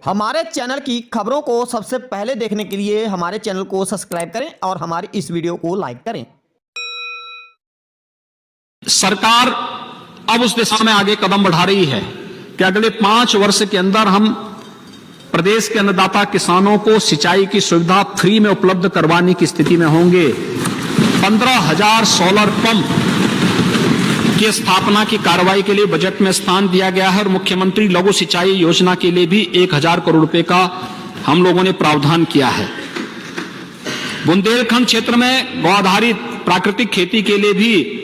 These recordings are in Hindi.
हमारे चैनल की खबरों को सबसे पहले देखने के लिए हमारे चैनल को सब्सक्राइब करें और हमारी इस वीडियो को लाइक करें। सरकार अब उस दिशा में आगे कदम बढ़ा रही है कि अगले 5 वर्ष के अंदर हम प्रदेश के अन्नदाता किसानों को सिंचाई की सुविधा फ्री में उपलब्ध करवाने की स्थिति में होंगे। 15,000 सोलर पंप की स्थापना की कार्रवाई के लिए बजट में स्थान दिया गया है और मुख्यमंत्री लघु सिंचाई योजना के लिए भी 1,000 करोड़ रुपए का हम लोगों ने प्रावधान किया है। बुंदेलखंड क्षेत्र में गौ आधारित प्राकृतिक खेती के लिए भी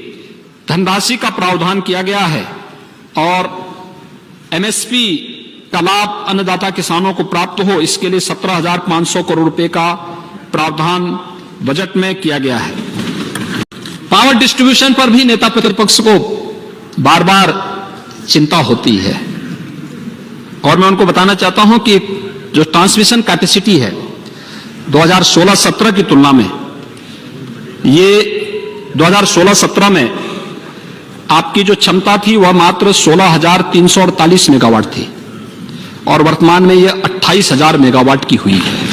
धनराशि का प्रावधान किया गया है और एमएसपी का लाभ अन्नदाता किसानों को प्राप्त हो, इसके लिए 17,500 करोड़ रुपए का प्रावधान बजट में किया गया है। पावर डिस्ट्रीब्यूशन पर भी नेता प्रतिपक्ष को बार बार चिंता होती है और मैं उनको बताना चाहता हूं कि जो ट्रांसमिशन कैपेसिटी है 2016-17 की तुलना में, ये 2016-17 में आपकी जो क्षमता थी वह मात्र 16,348 मेगावाट थी और वर्तमान में यह 28,000 मेगावाट की हुई है।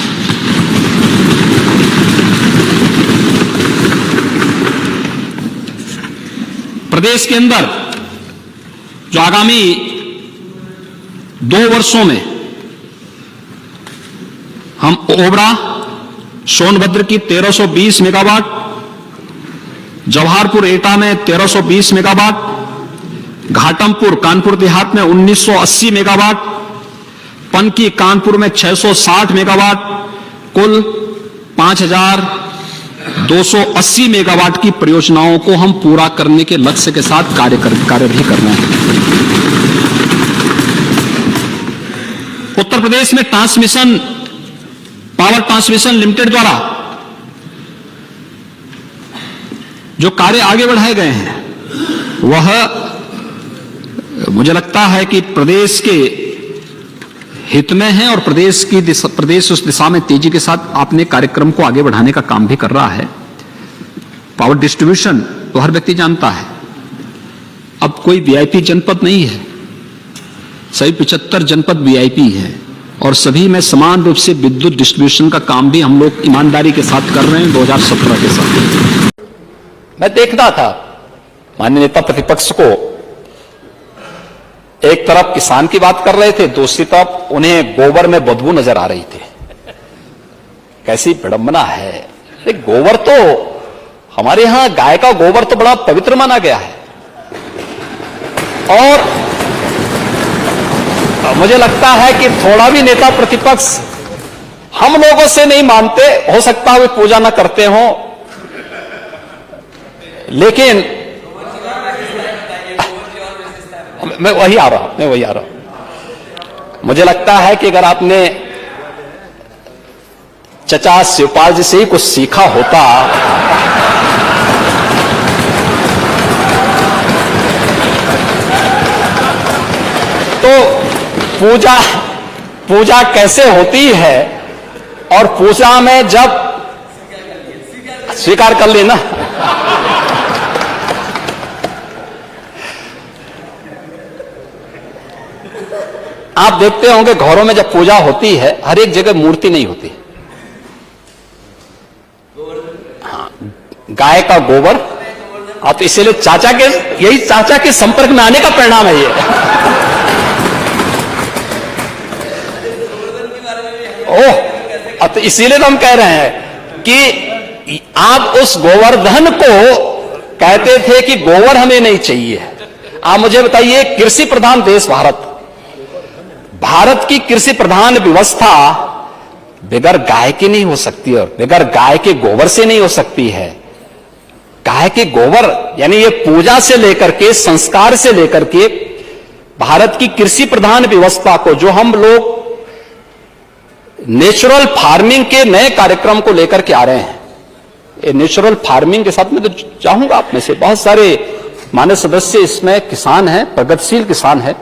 प्रदेश के अंदर जो आगामी 2 वर्षों में हम ओबरा सोनभद्र की 1320 मेगावाट, जवाहरपुर एटा में 1320 मेगावाट, घाटमपुर कानपुर देहात में 1980 मेगावाट, पनकी कानपुर में 660 मेगावाट, कुल 5,280 मेगावाट की परियोजनाओं को हम पूरा करने के लक्ष्य के साथ कार्य भी कर रहे हैं। उत्तर प्रदेश में पावर ट्रांसमिशन लिमिटेड द्वारा जो कार्य आगे बढ़ाए गए हैं वह मुझे लगता है कि प्रदेश के हित में है और प्रदेश उस दिशा में तेजी के साथ अपने कार्यक्रम को आगे बढ़ाने का काम भी कर रहा है। पावर डिस्ट्रीब्यूशन तो हर व्यक्ति जानता है, अब कोई वीआईपी जनपद नहीं है, सभी 75 जनपद वीआईपी है और सभी में समान रूप से विद्युत डिस्ट्रीब्यूशन का काम भी हम लोग ईमानदारी के साथ कर रहे हैं 2017 के साथ। मैं देखता था माननीय नेता प्रतिपक्ष को, एक तरफ किसान की बात कर रहे थे, दूसरी तरफ उन्हें गोबर में बदबू नजर आ रही थी। कैसी विडंबना है। गोबर तो हमारे यहां गाय का गोबर तो बड़ा पवित्र माना गया है और मुझे लगता है कि थोड़ा भी नेता प्रतिपक्ष हम लोगों से नहीं मानते, हो सकता है वे पूजा ना करते हो, लेकिन मैं वही आ रहा हूं। मुझे लगता है कि अगर आपने चचा शिवपाल जी से ही कुछ सीखा होता तो पूजा कैसे होती है और पूजा में जब स्वीकार कर लेना, आप देखते होंगे घरों में जब पूजा होती है हर एक जगह मूर्ति नहीं होती। हाँ, गाय का गोबर, तो इसीलिए चाचा के संपर्क में आने का परिणाम है ये। ओह, तो इसीलिए तो हम कह रहे हैं कि आप उस गोवर्धन को कहते थे कि गोबर हमें नहीं चाहिए। आप मुझे बताइए, कृषि प्रधान देश भारत की कृषि प्रधान व्यवस्था बगैर गाय की नहीं हो सकती और बगैर गाय के गोबर से नहीं हो सकती है। गाय के गोबर यानी ये पूजा से लेकर के संस्कार से लेकर के भारत की कृषि प्रधान व्यवस्था को जो हम लोग नेचुरल फार्मिंग के नए कार्यक्रम को लेकर के आ रहे हैं, ये नेचुरल फार्मिंग के साथ में तो चाहूंगा आप में से बहुत सारे माननीय सदस्य इसमें किसान हैं, प्रगतिशील किसान हैं।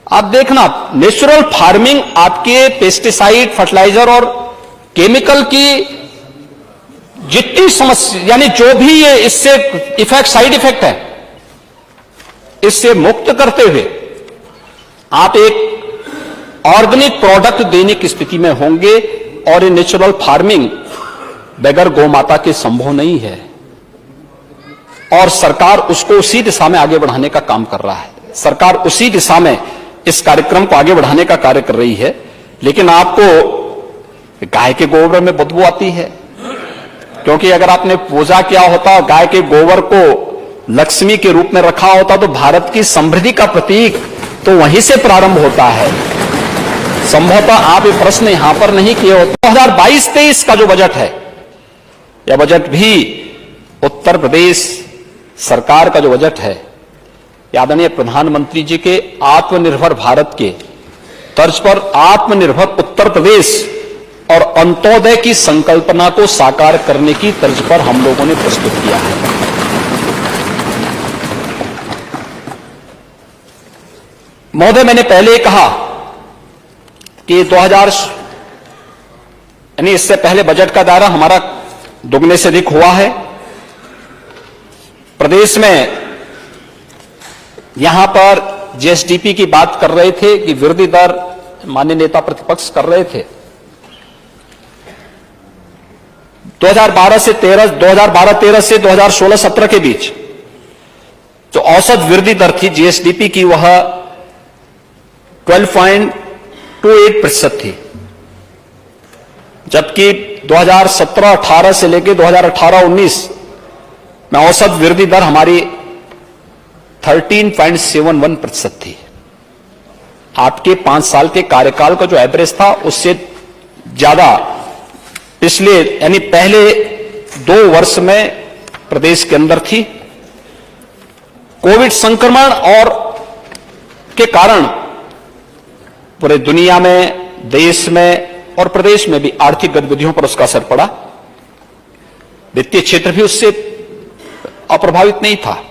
आप देखना, नेचुरल फार्मिंग आपके पेस्टिसाइड, फर्टिलाइजर और केमिकल की जितनी समस्या यानी जो भी ये इससे साइड इफेक्ट है, इससे मुक्त करते हुए आप एक ऑर्गेनिक प्रोडक्ट देने की स्थिति में होंगे और ये नेचुरल फार्मिंग बगैर गौ माता के संभव नहीं है और सरकार उसको उसी दिशा में आगे बढ़ाने का काम कर रहा है। सरकार उसी दिशा में इस कार्यक्रम को आगे बढ़ाने का कार्य कर रही है। लेकिन आपको गाय के गोबर में बदबू आती है, क्योंकि अगर आपने पूजा किया होता गाय के गोबर को लक्ष्मी के रूप में रखा होता तो भारत की समृद्धि का प्रतीक तो वहीं से प्रारंभ होता है। संभवतः आप ये प्रश्न यहां पर नहीं किए होते। 2022-23 का जो बजट है, यह बजट भी उत्तर प्रदेश सरकार का जो बजट है, आदरणीय प्रधानमंत्री जी के आत्मनिर्भर भारत के तर्ज पर आत्मनिर्भर उत्तर प्रदेश और अंत्योदय की संकल्पना को साकार करने की तर्ज पर हम लोगों ने प्रस्तुत किया है। महोदय, मैंने पहले कहा कि 2000 यानी इससे पहले बजट का दायरा हमारा दुगने से अधिक हुआ है। प्रदेश में यहां पर जीएसडीपी की बात कर रहे थे कि वृद्धि दर माननीय नेता प्रतिपक्ष कर रहे थे। 2012-13 से 2016-17 के बीच जो औसत वृद्धि दर थी जीएसडीपी की वह 12.28% थी, जबकि 2017-18 से लेकर 2018-19 में औसत वृद्धि दर हमारी 13.71% थी। आपके 5 साल के कार्यकाल का जो एवरेज था उससे ज्यादा पिछले यानी पहले 2 वर्ष में प्रदेश के अंदर थी। कोविड संक्रमण और के कारण पूरे दुनिया में, देश में और प्रदेश में भी आर्थिक गतिविधियों पर उसका असर पड़ा। वित्तीय क्षेत्र भी उससे अप्रभावित नहीं था।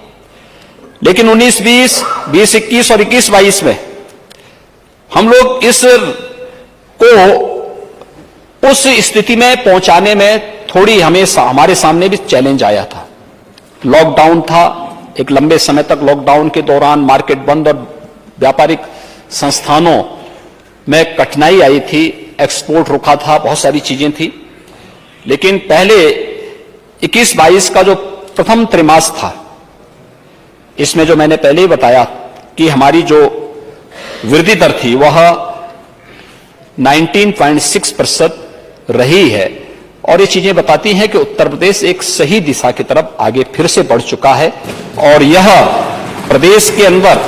लेकिन 19-20, 20-21 और 21-22 में हम लोग इस को उस स्थिति में पहुंचाने में थोड़ी हमारे सामने भी चैलेंज आया था। लॉकडाउन था, एक लंबे समय तक लॉकडाउन के दौरान मार्केट बंद और व्यापारिक संस्थानों में कठिनाई आई थी, एक्सपोर्ट रुका था, बहुत सारी चीजें थी। लेकिन पहले 21-22 का जो प्रथम त्रैमास था, इसमें जो मैंने पहले ही बताया कि हमारी जो वृद्धि दर थी वह 19.6% रही है और ये चीजें बताती हैं कि उत्तर प्रदेश एक सही दिशा की तरफ आगे फिर से बढ़ चुका है और यह प्रदेश के अंदर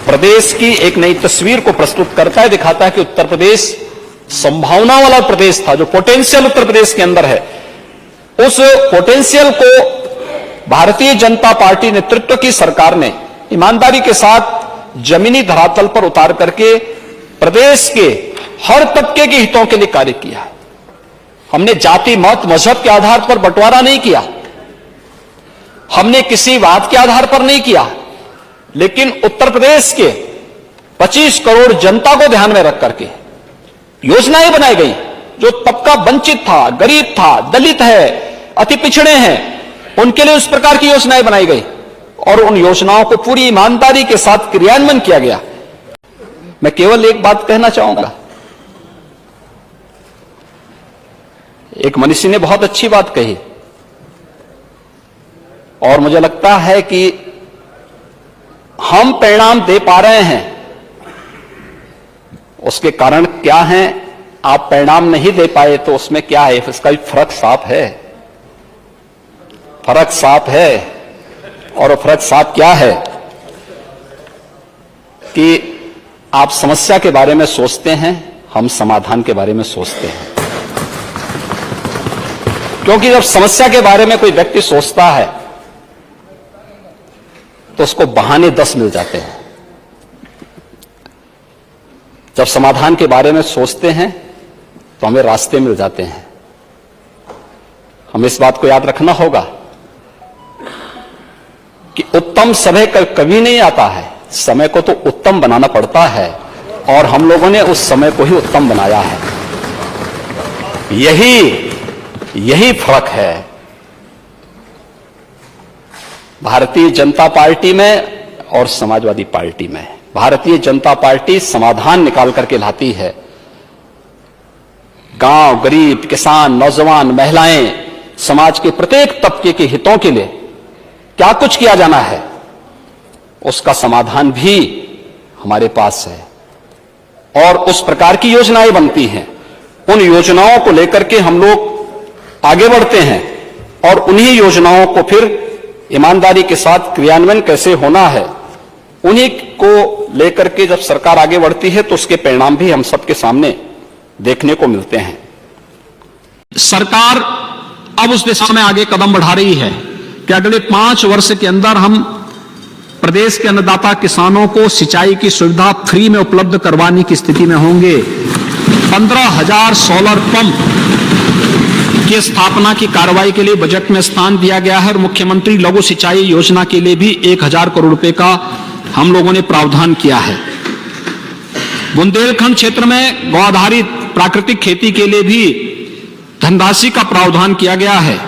प्रदेश की एक नई तस्वीर को प्रस्तुत करता है, दिखाता है कि उत्तर प्रदेश संभावना वाला प्रदेश था। जो पोटेंशियल उत्तर प्रदेश के अंदर है, उस पोटेंशियल को भारतीय जनता पार्टी नेतृत्व की सरकार ने ईमानदारी के साथ जमीनी धरातल पर उतार करके प्रदेश के हर तबके के हितों के लिए कार्य किया। हमने जाति, मत, मजहब के आधार पर बंटवारा नहीं किया, हमने किसी वाद के आधार पर नहीं किया, लेकिन उत्तर प्रदेश के 25 करोड़ जनता को ध्यान में रख करके योजनाएं बनाई गई। जो तबका वंचित था, गरीब था, दलित है, अति पिछड़े हैं, उनके लिए उस प्रकार की योजनाएं बनाई गई और उन योजनाओं को पूरी ईमानदारी के साथ क्रियान्वयन किया गया। मैं केवल एक बात कहना चाहूंगा, एक मनीषी ने बहुत अच्छी बात कही और मुझे लगता है कि हम परिणाम दे पा रहे हैं, उसके कारण क्या है। आप परिणाम नहीं दे पाए तो उसमें क्या है, इसका भी फर्क साफ है, फर्क साफ है। और फर्क साफ क्या है कि आप समस्या के बारे में सोचते हैं, हम समाधान के बारे में सोचते हैं। क्योंकि जब समस्या के बारे में कोई व्यक्ति सोचता है तो उसको बहाने 10 मिल जाते हैं। जब समाधान के बारे में सोचते हैं तो हमें रास्ते मिल जाते हैं। हमें इस बात को याद रखना होगा कि उत्तम समय कभी नहीं आता है, समय को तो उत्तम बनाना पड़ता है और हम लोगों ने उस समय को ही उत्तम बनाया है। यही फर्क है भारतीय जनता पार्टी में और समाजवादी पार्टी में। भारतीय जनता पार्टी समाधान निकाल करके लाती है। गांव, गरीब, किसान, नौजवान, महिलाएं, समाज के प्रत्येक तबके के हितों के लिए क्या कुछ किया जाना है, उसका समाधान भी हमारे पास है और उस प्रकार की योजनाएं बनती हैं। उन योजनाओं को लेकर के हम लोग आगे बढ़ते हैं और उन्हीं योजनाओं को फिर ईमानदारी के साथ क्रियान्वयन कैसे होना है, उन्हीं को लेकर के जब सरकार आगे बढ़ती है तो उसके परिणाम भी हम सबके सामने देखने को मिलते हैं। सरकार अब उस दिशा में आगे कदम बढ़ा रही है कि अगले 5 वर्ष के अंदर हम प्रदेश के अन्नदाता किसानों को सिंचाई की सुविधा फ्री में उपलब्ध करवाने की स्थिति में होंगे। 15,000 सोलर पंप की स्थापना की कार्रवाई के लिए बजट में स्थान दिया गया है और मुख्यमंत्री लघु सिंचाई योजना के लिए भी 1,000 करोड़ रुपए का हम लोगों ने प्रावधान किया है। बुंदेलखंड क्षेत्र में गौ आधारित प्राकृतिक खेती के लिए भी धनराशि का प्रावधान किया गया है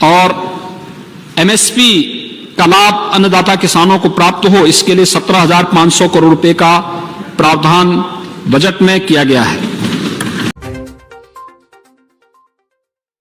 और एमएसपी का लाभ अन्नदाता किसानों को प्राप्त हो, इसके लिए 17,500 करोड़ रुपए का प्रावधान बजट में किया गया है।